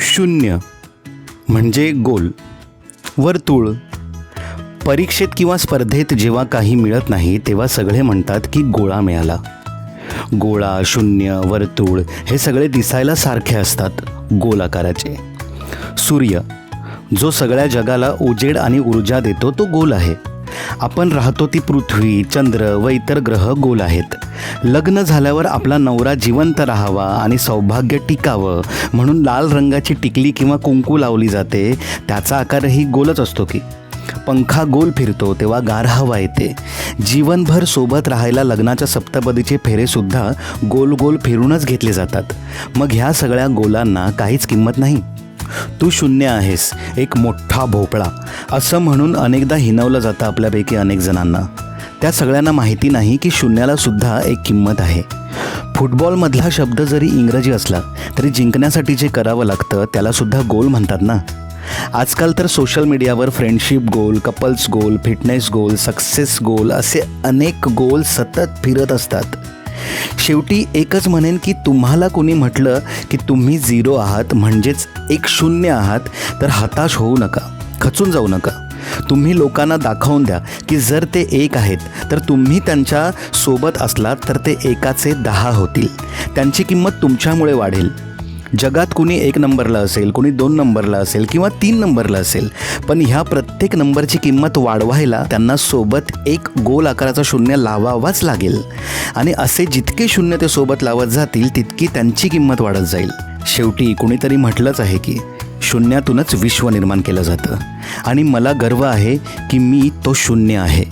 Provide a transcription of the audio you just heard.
शून्य म्हणजे गोल, वर्तुळ. परीक्षेत किंवा स्पर्धेत जेव्हा काही मिळत नाही तेव्हा सगळे म्हणतात की गोळा मिळाला. गोळा, शून्य, वर्तुळ हे सगळे दिसायला सारखे असतात, गोल आकाराचे. सूर्य जो सगळ्या जगाला उजेड आणि ऊर्जा देतो तो गोल आहे. आपण राहतो ती पृथ्वी, चंद्र व इतर ग्रह गोल आहेत. लग्न झाल्यावर आपला नवरा जिवंत राहावा आणि सौभाग्य टिकावं म्हणून लाल रंगाची टिकली किंवा कुंकू लावली जाते, त्याचा आकारही गोलच असतो की. पंखा गोल फिरतो तेव्हा गार हवा येते. जीवनभर सोबत राहायला लग्नाच्या सप्तपदीचे फेरेसुद्धा गोल गोल फिरूनच घेतले जातात. मग ह्या सगळ्या गोलांना काहीच किंमत नाही. तू शून्य आहेस, एक मोठा भोपळा, असं म्हणून अनेकदा हिणवलं जातं आपल्यापैकी अनेक जणांना. त्या सगळ्यांना माहिती नाही की शून्याला सुद्धा एक किंमत आहे. फुटबॉलमधला शब्द जरी इंग्रजी असला तरी जिंकण्यासाठी जे करावं लागतं त्यालासुद्धा गोल म्हणतात ना. आजकाल तर सोशल मीडियावर फ्रेंडशिप गोल, कपल्स गोल, फिटनेस गोल, सक्सेस गोल असे अनेक गोल सतत फिरत असतात. शेवटी एकच म्हणेन की तुम्हाला कोणी म्हटलं की तुम्ही 0 आहात म्हणजेच एक शून्य आहात तर हताश होऊ नका, खचून जाऊ नका. तुम्ही लोकांना दाखवून द्या की जर ते 1 आहेत तर तुम्ही त्यांच्या सोबत असलात तर ते एकाचे 10 होतील. त्यांची किंमत तुमच्यामुळे वाढेल. जगात कुणी 1 नंबरला असेल, कुणी 2 नंबरला असेल किंवा 3 नंबरला असेल, पण ह्या प्रत्येक नंबरची किंमत वाढवायला त्यांना सोबत एक गोल आकाराचा शून्य लावावाच लागेल. आणि असे जितके शून्य ते सोबत लावत जातील तितकी त्यांची किंमत वाढत जाईल. शेवटी कुणीतरी म्हटलंच आहे की शून्यातूनच विश्व निर्माण केलं जातं आणि मला गर्व आहे की मी तो शून्य आहे.